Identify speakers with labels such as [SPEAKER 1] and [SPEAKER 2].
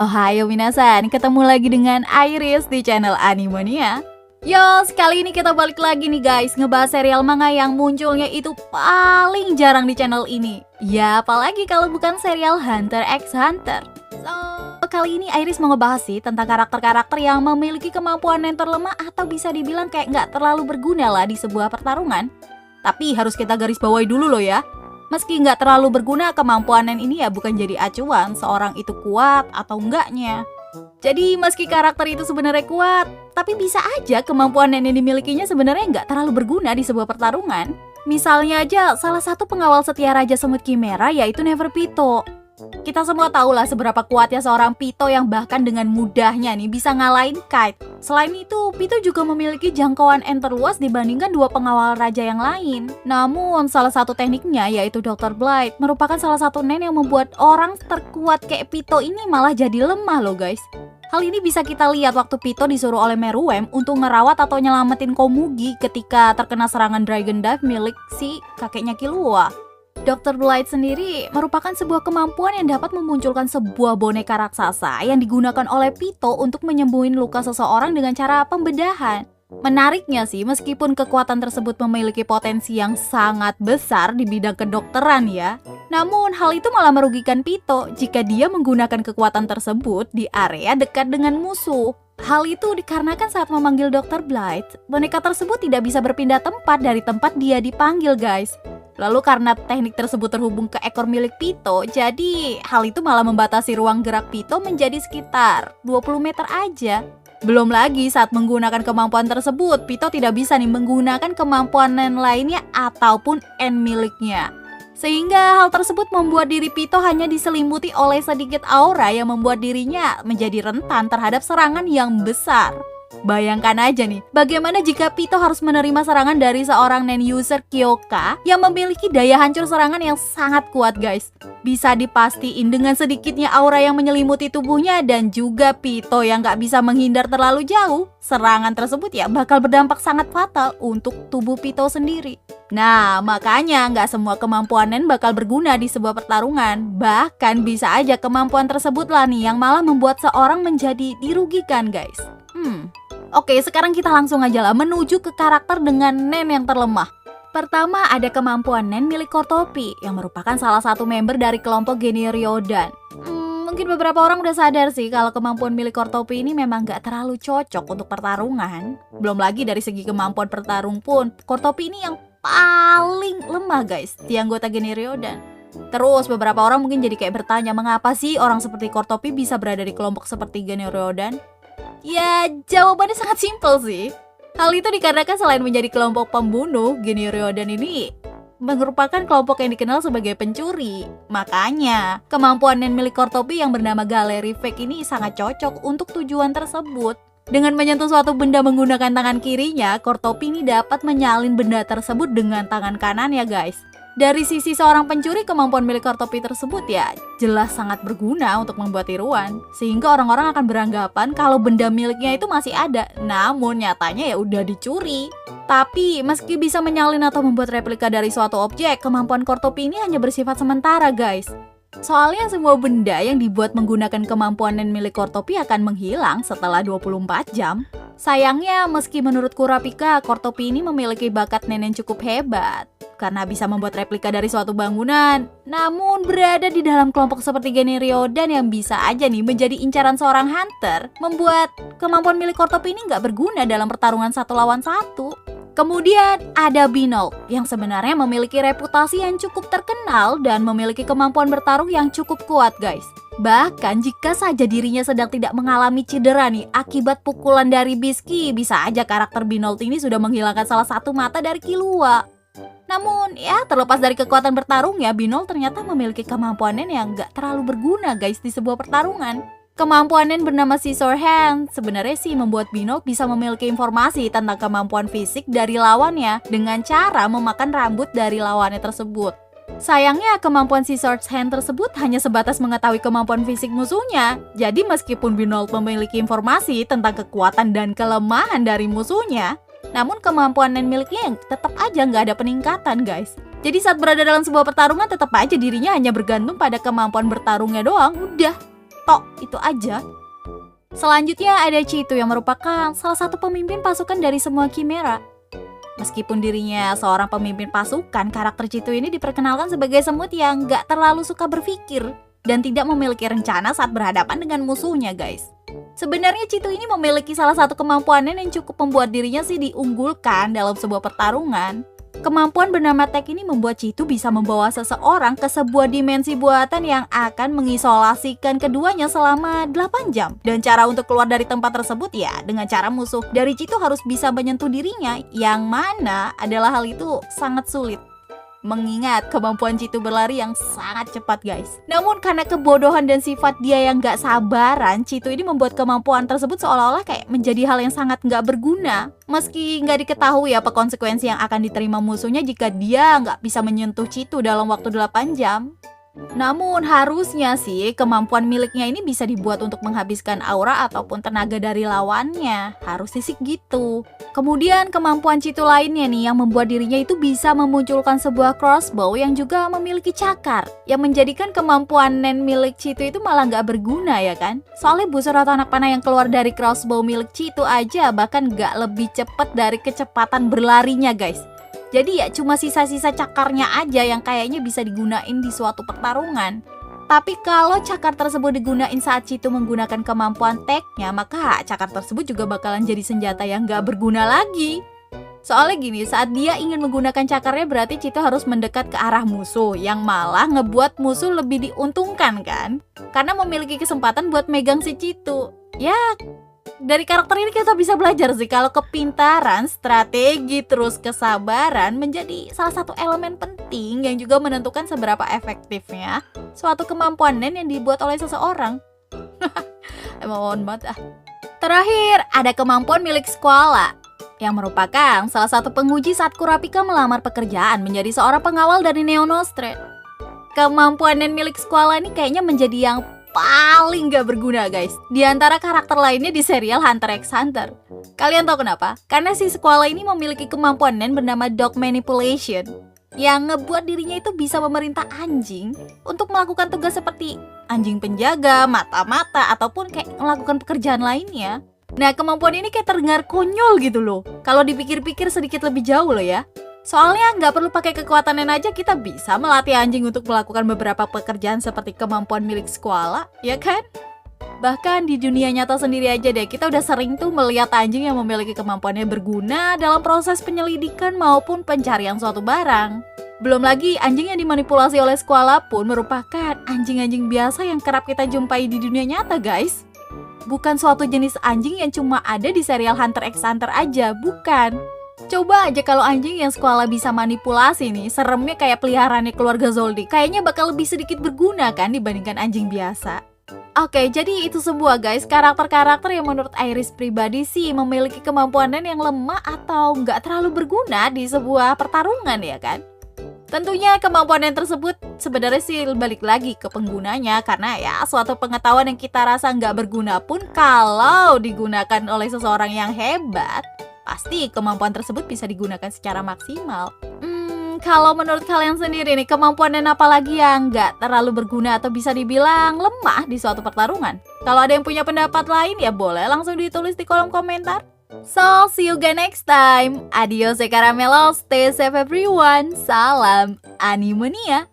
[SPEAKER 1] Ohayo minasan, ketemu lagi dengan Iris di channel Animonia. Yo, kali ini kita balik lagi nih guys, ngebahas serial manga yang munculnya itu paling jarang di channel ini. Ya, apalagi kalau bukan serial Hunter x Hunter. So, kali ini Iris mau ngebahas sih tentang karakter-karakter yang memiliki kemampuan yang terlemah atau bisa dibilang kayak nggak terlalu berguna lah di sebuah pertarungan. Tapi harus kita garis bawahi dulu loh ya. Meski nggak terlalu berguna, kemampuan Nen ini ya bukan jadi acuan seorang itu kuat atau enggaknya. Jadi meski karakter itu sebenarnya kuat, tapi bisa aja kemampuan Nen yang dimilikinya sebenarnya nggak terlalu berguna di sebuah pertarungan. Misalnya aja salah satu pengawal setia Raja Semut Chimera yaitu Neferpitou. Kita semua tahu lah seberapa kuatnya seorang Pitou yang bahkan dengan mudahnya nih bisa ngalahin Kite. Selain itu, Pitou juga memiliki jangkauan enter luas dibandingkan dua pengawal raja yang lain. Namun, salah satu tekniknya yaitu Dr. Blight merupakan salah satu nen yang membuat orang terkuat kayak Pitou ini malah jadi lemah loh guys. Hal ini bisa kita lihat waktu Pitou disuruh oleh Meruem untuk ngerawat atau nyelamatin Komugi ketika terkena serangan Dragon Dive milik si kakeknya Killua. Dr. Blight sendiri merupakan sebuah kemampuan yang dapat memunculkan sebuah boneka raksasa yang digunakan oleh Pitou untuk menyembuhin luka seseorang dengan cara pembedahan. Menariknya sih, meskipun kekuatan tersebut memiliki potensi yang sangat besar di bidang kedokteran ya, namun hal itu malah merugikan Pitou jika dia menggunakan kekuatan tersebut di area dekat dengan musuh. Hal itu dikarenakan saat memanggil Dr. Blight, boneka tersebut tidak bisa berpindah tempat dari tempat dia dipanggil guys. Lalu karena teknik tersebut terhubung ke ekor milik Pitou, jadi hal itu malah membatasi ruang gerak Pitou menjadi sekitar 20 meter aja. Belum lagi saat menggunakan kemampuan tersebut, Pitou tidak bisa nih menggunakan kemampuan Nen lainnya ataupun N miliknya. Sehingga hal tersebut membuat diri Pitou hanya diselimuti oleh sedikit aura yang membuat dirinya menjadi rentan terhadap serangan yang besar. Bayangkan aja nih, bagaimana jika Pitou harus menerima serangan dari seorang Nen user Kyoka yang memiliki daya hancur serangan yang sangat kuat guys. Bisa dipastiin dengan sedikitnya aura yang menyelimuti tubuhnya dan juga Pitou yang gak bisa menghindar terlalu jauh, serangan tersebut ya bakal berdampak sangat fatal untuk tubuh Pitou sendiri. Nah, makanya nggak semua kemampuan Nen bakal berguna di sebuah pertarungan. Bahkan bisa aja kemampuan tersebut lah nih yang malah membuat seorang menjadi dirugikan guys. Oke, sekarang kita langsung aja lah menuju ke karakter dengan Nen yang terlemah. Pertama ada kemampuan Nen milik Kortopi yang merupakan salah satu member dari kelompok Genii Ryodan. Mungkin beberapa orang udah sadar sih kalau kemampuan milik Kortopi ini memang gak terlalu cocok untuk pertarungan. Belum lagi dari segi kemampuan bertarung pun, Kortopi ini yang paling lemah guys di anggota Genii Ryodan. Terus beberapa orang mungkin jadi kayak bertanya, mengapa sih orang seperti Kortopi bisa berada di kelompok seperti Genii Ryodan? Ya, jawabannya sangat simpel sih. Hal itu dikarenakan selain menjadi kelompok pembunuh, Genii Ryodan ini merupakan kelompok yang dikenal sebagai pencuri. Makanya, kemampuan Nen milik Kortopi yang bernama Galeri Fake ini sangat cocok untuk tujuan tersebut. Dengan menyentuh suatu benda menggunakan tangan kirinya, Kortopi ini dapat menyalin benda tersebut dengan tangan kanan ya guys. Dari sisi seorang pencuri, kemampuan milik Kortopi tersebut ya jelas sangat berguna untuk membuat tiruan. Sehingga orang-orang akan beranggapan kalau benda miliknya itu masih ada, namun nyatanya ya udah dicuri. Tapi meski bisa menyalin atau membuat replika dari suatu objek, kemampuan Kortopi ini hanya bersifat sementara guys. Soalnya semua benda yang dibuat menggunakan kemampuan Nen milik Kortopi akan menghilang setelah 24 jam. Sayangnya meski menurut Kurapika, Kortopi ini memiliki bakat Nen yang cukup hebat karena bisa membuat replika dari suatu bangunan, namun berada di dalam kelompok seperti Genii Ryodan yang bisa aja nih menjadi incaran seorang hunter, membuat kemampuan milik Kortopi ini nggak berguna dalam pertarungan 1 lawan 1. Kemudian ada Binold yang sebenarnya memiliki reputasi yang cukup terkenal dan memiliki kemampuan bertarung yang cukup kuat guys. Bahkan jika saja dirinya sedang tidak mengalami cedera nih akibat pukulan dari Bisky, bisa aja karakter Binold ini sudah menghilangkan salah satu mata dari Killua. Namun ya terlepas dari kekuatan bertarungnya, Binold ternyata memiliki kemampuan Nen yang gak terlalu berguna guys di sebuah pertarungan. Kemampuan Nen bernama Scissor Hand sebenarnya sih membuat Binold bisa memiliki informasi tentang kemampuan fisik dari lawannya dengan cara memakan rambut dari lawannya tersebut. Sayangnya kemampuan Scissor Hand tersebut hanya sebatas mengetahui kemampuan fisik musuhnya. Jadi meskipun Binold memiliki informasi tentang kekuatan dan kelemahan dari musuhnya, namun kemampuan Nen miliknya yang tetap aja nggak ada peningkatan guys. Jadi saat berada dalam sebuah pertarungan tetap aja dirinya hanya bergantung pada kemampuan bertarungnya doang, udah. tok, itu aja. Selanjutnya ada Chito yang merupakan salah satu pemimpin pasukan dari semua Chimera. Meskipun dirinya seorang pemimpin pasukan, karakter Chito ini diperkenalkan sebagai semut yang gak terlalu suka berpikir dan tidak memiliki rencana saat berhadapan dengan musuhnya, guys. Sebenarnya Chito ini memiliki salah satu kemampuannya yang cukup membuat dirinya sih diunggulkan dalam sebuah pertarungan. Kemampuan bernama Tek ini membuat Chito bisa membawa seseorang ke sebuah dimensi buatan yang akan mengisolasikan keduanya selama 8 jam. Dan cara untuk keluar dari tempat tersebut ya dengan cara musuh dari Chito harus bisa menyentuh dirinya, yang mana adalah hal itu sangat sulit. Mengingat kemampuan Chito berlari yang sangat cepat, guys. Namun karena kebodohan dan sifat dia yang gak sabaran, Chito ini membuat kemampuan tersebut seolah-olah kayak menjadi hal yang sangat gak berguna. Meski gak diketahui apa konsekuensi yang akan diterima musuhnya jika dia gak bisa menyentuh Chito dalam waktu 8 jam. Namun harusnya sih kemampuan miliknya ini bisa dibuat untuk menghabiskan aura ataupun tenaga dari lawannya. Harusnya sih gitu. Kemudian kemampuan Chito lainnya nih yang membuat dirinya itu bisa memunculkan sebuah crossbow yang juga memiliki cakar, yang menjadikan kemampuan Nen milik Chito itu malah gak berguna ya kan. Soalnya busur atau anak panah yang keluar dari crossbow milik Chito aja bahkan gak lebih cepat dari kecepatan berlarinya, guys. Jadi ya cuma sisa-sisa cakarnya aja yang kayaknya bisa digunain di suatu pertarungan. Tapi kalau cakar tersebut digunain saat Chito menggunakan kemampuan Teknya, maka cakar tersebut juga bakalan jadi senjata yang gak berguna lagi. Soalnya gini, saat dia ingin menggunakan cakarnya berarti Chito harus mendekat ke arah musuh, yang malah ngebuat musuh lebih diuntungkan kan? Karena memiliki kesempatan buat megang si Chito. Ya, dari karakter ini kita bisa belajar sih kalau kepintaran, strategi, terus kesabaran menjadi salah satu elemen penting yang juga menentukan seberapa efektifnya suatu kemampuan Nen yang dibuat oleh seseorang. Emang mohon banget ah. Terakhir, ada kemampuan milik Squala yang merupakan salah satu penguji saat Kurapika melamar pekerjaan menjadi seorang pengawal dari Neo Nostred. Kemampuan Nen milik Squala ini kayaknya menjadi yang paling gak berguna, guys, di antara karakter lainnya di serial Hunter x Hunter. Kalian tahu kenapa? Karena si Squala ini memiliki kemampuan Nen bernama Dog Manipulation yang ngebuat dirinya itu bisa memerintah anjing untuk melakukan tugas seperti anjing penjaga, mata-mata, ataupun kayak melakukan pekerjaan lainnya. Nah, kemampuan ini kayak terdengar konyol gitu loh kalau dipikir-pikir sedikit lebih jauh loh ya. Soalnya nggak perlu pakai kekuatan Nen aja kita bisa melatih anjing untuk melakukan beberapa pekerjaan seperti kemampuan milik Squala, ya kan? Bahkan di dunia nyata sendiri aja deh, kita udah sering tuh melihat anjing yang memiliki kemampuannya berguna dalam proses penyelidikan maupun pencarian suatu barang. Belum lagi anjing yang dimanipulasi oleh Squala pun merupakan anjing-anjing biasa yang kerap kita jumpai di dunia nyata, guys. Bukan suatu jenis anjing yang cuma ada di serial Hunter x Hunter aja, bukan. Coba aja kalau anjing yang Squala bisa manipulasi nih, seremnya kayak peliharaannya keluarga Zoldyck. Kayaknya bakal lebih sedikit berguna kan dibandingkan anjing biasa. Oke, jadi itu semua guys, karakter-karakter yang menurut Iris pribadi sih memiliki kemampuan yang lemah atau nggak terlalu berguna di sebuah pertarungan ya kan. Tentunya kemampuan tersebut sebenarnya sih balik lagi ke penggunanya, karena ya suatu pengetahuan yang kita rasa nggak berguna pun kalau digunakan oleh seseorang yang hebat, pasti kemampuan tersebut bisa digunakan secara maksimal. Kalau menurut kalian sendiri nih, kemampuan apa lagi yang nggak terlalu berguna atau bisa dibilang lemah di suatu pertarungan? Kalau ada yang punya pendapat lain ya boleh langsung ditulis di kolom komentar. So, see you guys next time. Adios, Caramelos. Stay safe everyone. Salam Animonia.